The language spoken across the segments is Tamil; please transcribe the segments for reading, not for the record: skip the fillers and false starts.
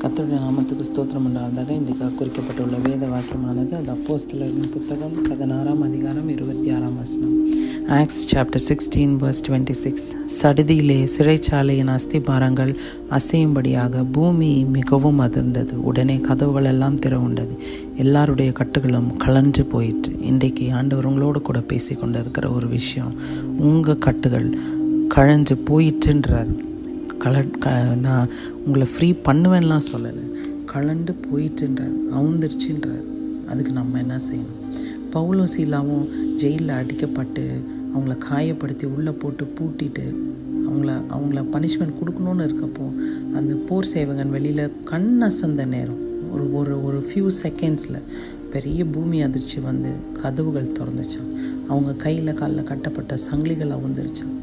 கர்த்தருடைய நாமத்துக்கு ஸ்தோத்திரம் உண்டாவதாக. இன்றைக்கு குறிக்கப்பட்டுள்ள வேத வாக்கியமானது அது அப்போஸ்தலரின் புத்தகம் 16 அதிகாரம் 26 ஆக்ட்ஸ் சாப்டர் 16 verse 26. சடுதியிலே சிறைச்சாலையின் அஸ்திபாரங்கள் அசையும்படியாக பூமி மிகவும் அதிர்ந்தது. உடனே கதவுகள் எல்லாம் திறவுண்டது. எல்லாருடைய கட்டுகளும் கலன்று போயிற்று. இன்றைக்கு ஆண்டவர் உங்களோடு கூட பேசி கொண்டு இருக்கிற ஒரு விஷயம், உங்கள் கட்டுகள் கழன்று போயிற்றுன்றார். நான் உங்களை ஃப்ரீ பண்ணுவேன்லாம் சொல்லலை, கலண்டு போயிட்டுன்றார், அவுந்துருச்சுன்றார். அதுக்கு நம்ம என்ன செய்யணும்? பவுலும் சீலாவும் ஜெயிலில் அடிக்கப்பட்டு அவங்கள காயப்படுத்தி உள்ளே போட்டு பூட்டிட்டு அவங்கள பனிஷ்மெண்ட் கொடுக்கணுன்னு இருக்கப்போ அந்த போர் சேவகன் வெளியில் கண் அசந்த நேரம் ஒரு ஃபியூ செகண்ட்ஸில் பெரிய பூமி அதிர்ச்சி வந்து கதவுகள் திறந்துச்சான். அவங்க கையில் காலில் கட்டப்பட்ட சங்கிலிகள் அவுந்துருச்சான்.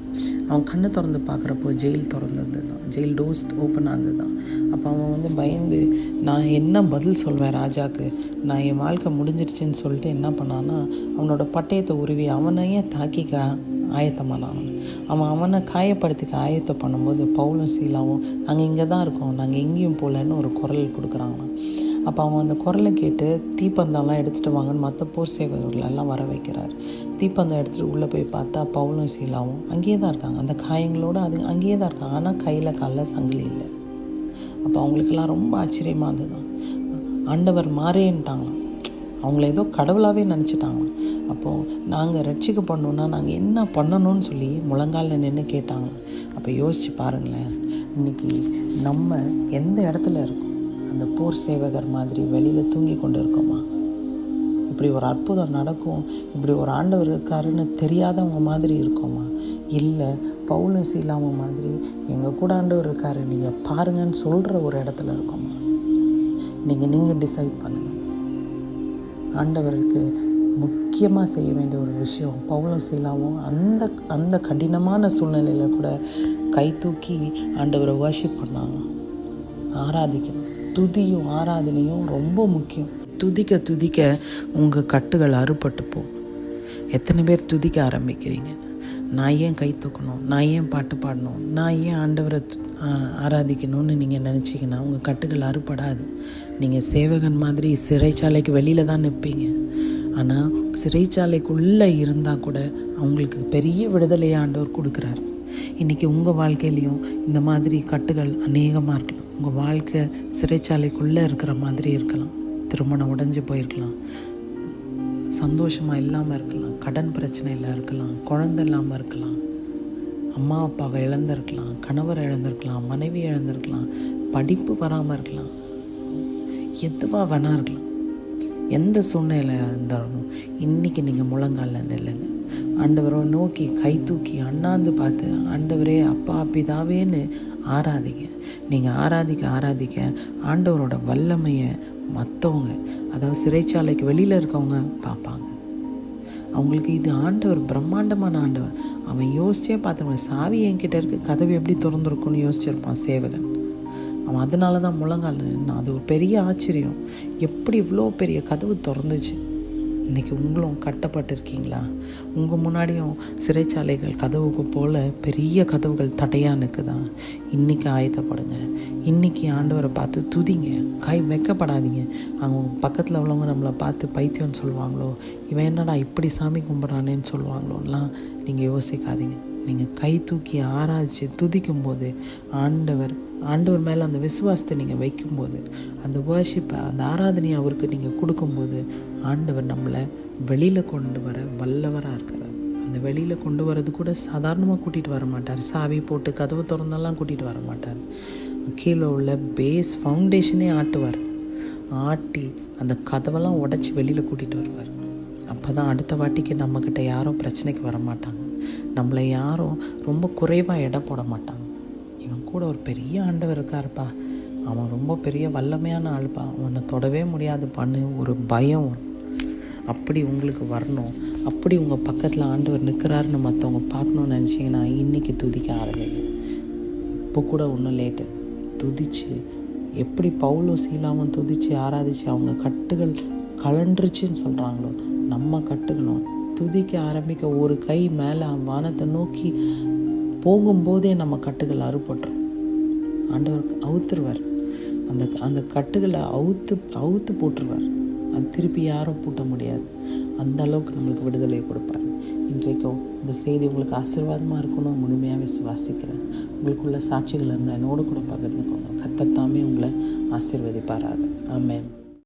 அவன் கண்ணை திறந்து பார்க்குறப்போ ஜெயில் திறந்தது தான், ஜெயில் டோர்ஸ் ஓப்பன் ஆனது தான். அப்போ அவன் பயந்து, நான் என்ன பதில் சொல்வேன் ராஜாவுக்கு, நான் என் வாழ்க்கை முடிஞ்சிருச்சுன்னு சொல்லிட்டு என்ன பண்ணான்னா, அவனோட பட்டயத்தை உருவி அவனையே தாக்கிக்க ஆயத்தமானான். அவனை காயப்படுத்திக்க ஆயத்தம் பண்ணும்போது பவுலும் சீலாவும், நாங்கள் இங்கே தான் இருக்கோம், நாங்கள் எங்கேயும் போகலன்னு ஒரு குரல் கொடுக்குறாங்களாம். அப்போ அவன் அந்த குரலை கேட்டு தீப்பந்தம்லாம் எடுத்துகிட்டு வாங்கன்னு மற்ற போர் சேவகர்களெல்லாம் வர வைக்கிறார். தீப்பந்தம் எடுத்துகிட்டு உள்ளே போய் பார்த்தா பவுலும் சீலாவும் அங்கேயே தான் இருக்காங்க. அந்த காயங்களோடு அங்கேயே தான் இருக்காங்க. ஆனால் கையில் காலில் சங்கிலி இல்லை. அப்போ அவங்களுக்கெல்லாம் ரொம்ப ஆச்சரியமாக இருந்ததுதான். ஆண்டவர் மாறேன்ட்டாங்களாம். அவங்கள ஏதோ கடவுளாகவே நினச்சிட்டாங்களாம். அப்போது நாங்கள் ரட்சிக்கப்படணுன்னா நாங்கள் என்ன பண்ணணும்னு சொல்லி முழங்காலில் நின்று கேட்டாங்க. அப்போ யோசித்து பாருங்களேன், இன்றைக்கி நம்ம எந்த இடத்துல இருக்கோம்? அந்த போர் சேவகர் மாதிரி வெளியில் தூங்கி கொண்டு இருக்கோமா? இப்படி ஒரு அற்புதம் நடக்கும், இப்படி ஒரு ஆண்டவர் இருக்காருன்னு தெரியாதவங்க மாதிரி இருக்கோமா? இல்லை பவுலும் சீலாவும் மாதிரி எங்கள் கூட ஆண்டவர் இருக்காரு நீங்கள் பாருங்கன்னு சொல்கிற ஒரு இடத்துல இருக்கோமா? நீங்கள் டிசைட் பண்ணுங்கள். ஆண்டவருக்கு முக்கியமாக செய்ய வேண்டிய ஒரு விஷயம், பவுலும் சீலாவும் அந்த கடினமான சூழ்நிலையில் கூட கை தூக்கி ஆண்டவரை வர்ஷிப் பண்ணாங்க, ஆராதிக்கணும். துதியும் ஆராதனையும் ரொம்ப முக்கியம். துதிக்க உங்கள் கட்டுகள் அறுபட்டு போகும். எத்தனை பேர் துதிக்க ஆரம்பிக்கிறீங்க? நான் ஏன் கை தூக்கணும், நான் ஏன் பாட்டு பாடணும், நான் ஏன் ஆண்டவரை ஆராதிக்கணும்னு நீங்கள் நினச்சிங்கன்னா உங்கள் கட்டுகள் அறுபடாது. நீங்கள் சேவகன் மாதிரி சிறைச்சாலைக்கு வெளியில் தான் நிற்பீங்க. ஆனால் சிறைச்சாலைக்குள்ளே இருந்தால் கூட அவங்களுக்கு பெரிய விடுதலையை ஆண்டவர் கொடுக்குறாரு. இன்றைக்கி உங்கள் வாழ்க்கையிலையும் இந்த மாதிரி கட்டுகள் அநேகமாக இருக்கலாம். உங்கள் வாழ்க்கை சிறைச்சாலைக்குள்ளே இருக்கிற மாதிரி இருக்கலாம். திருமணம் உடைஞ்சு போயிருக்கலாம், சந்தோஷமாக இல்லாமல் இருக்கலாம், கடன் பிரச்சனையில் இருக்கலாம், குழந்தை இல்லாமல் இருக்கலாம், அம்மா அப்பாவை இழந்திருக்கலாம், கணவரை இழந்திருக்கலாம், மனைவி இழந்திருக்கலாம், படிப்பு வராமல் இருக்கலாம், எதுவாக வேணா இருக்கலாம். எந்த சூழ்நிலை இருந்தாலும் இன்றைக்கி நீங்கள் முழங்காலில் நில்லுங்க. ஆண்டவரை நோக்கி கை தூக்கி அண்ணாந்து பார்த்து, ஆண்டவரே அப்பா பிதாவேன்னு ஆராதிங்க. நீங்கள் ஆராதிக்க ஆண்டவரோட வல்லமையை மற்றவங்க, அதாவது சிறைச்சாலைக்கு வெளியில் இருக்கவங்க பார்ப்பாங்க. அவங்களுக்கு இது ஆண்டவர் பிரம்மாண்டமான ஆண்டவர். அவன் யோசிச்சே பார்த்தவன், சாவி என்கிட்ட இருக்குது, கதவு எப்படி திறந்துருக்குன்னு யோசிச்சிருப்பான் சேவகன். அவன் அதனால தான் முழங்கால் நின்னான். அது ஒரு பெரிய ஆச்சரியம், எப்படி இவ்வளோ பெரிய கதவு திறந்துச்சு. இன்றைக்கி உங்களும் கட்டப்பட்டிருக்கீங்களா? உங்கள் முன்னாடியும் சிறைச்சாலைகள் கதவுக்கு போல் பெரிய கதவுகள் தடையாக நிற்குதான். இன்றைக்கி ஆயத்தப்படுங்க. இன்றைக்கி ஆண்டவரை பார்த்து துதிங்க, கை வைக்கப்படாதீங்க. அவங்க பக்கத்தில் உள்ளவங்க நம்மளை பார்த்து பைத்தியம்னு சொல்லுவாங்களோ, இவன் என்னடா இப்படி சாமி கும்பிட்றானேன்னு சொல்லுவாங்களோலாம் நீங்கள் யோசிக்காதீங்க. நீங்கள் கை தூக்கி ஆராய்ச்சி துதிக்கும்போது ஆண்டவர் மேலே அந்த விசுவாசத்தை நீங்கள் வைக்கும்போது, அந்த வர்ஷிப்பை, அந்த ஆராதனையை அவருக்கு நீங்கள் கொடுக்கும்போது, ஆண்டவர் நம்மளை வெளியில் கொண்டு வர வல்லவராக இருக்கிறார். அந்த வெளியில் கொண்டு வரது கூட சாதாரணமாக கூட்டிகிட்டு வர மாட்டார். சாவி போட்டு கதவு திறந்தெல்லாம் கூட்டிகிட்டு வர மாட்டார். கீழே உள்ள பேஸ் ஃபவுண்டேஷனே ஆட்டி அந்த கதவெல்லாம் உடச்சி வெளியில் கூட்டிகிட்டு வருவார். அப்போ தான் அடுத்த வாட்டிக்கு நம்மக்கிட்ட யாரும் பிரச்சனைக்கு வர மாட்டாங்க. நம்மளை யாரும் ரொம்ப குறைவாக இடம் போட மாட்டாங்க. இவன் கூட ஒரு பெரிய ஆண்டவர் இருக்காருப்பா, அவன் ரொம்ப பெரிய வல்லமையான ஆள்ப்பா, அவனை தொடவே முடியாது பண்ணு ஒரு பயம் வரும். அப்படி உங்களுக்கு வரணும். அப்படி உங்கள் பக்கத்தில் ஆண்டவர் நிற்கிறாருன்னு மற்றவங்க பார்க்கணுன்னு நினச்சிங்கன்னா இன்றைக்கி துதிக்க ஆரம்பிங்க. இப்போ கூட ஒன்றும் லேட்டு. துதிச்சு எப்படி பவுலும் சீலாவும் துதித்து ஆராதிச்சு அவங்க கட்டுகள் கலண்டுருச்சுன்னு சொல்கிறாங்களோ, நம்ம கட்டுக்கணும். துதிக்க ஆரம்பிக்க ஒரு கை மேலே வானத்தை நோக்கி போகும்போதே நம்ம கட்டுகள் அறுபட்டுரும். ஆண்டவர் அவுத்துருவார். அந்த கட்டுகளை அவுத்து போட்டுருவார். அது திருப்பி யாரும் பூட்ட முடியாது. அந்த அளவுக்கு நம்மளுக்கு விடுதலை கொடுப்பார். இன்றைக்கும் இந்த செய்தி உங்களுக்கு ஆசீர்வாதமாக இருக்கணும் முழுமையாக விசுவாசிக்கிறேன். உங்களுக்குள்ள சாட்சிகள் இருந்தால் என்னோடு கூட பகிர்ந்துக்கோங்க. கர்த்தர் தாமே உங்களை ஆசீர்வதிப்பாராக. ஆமென்.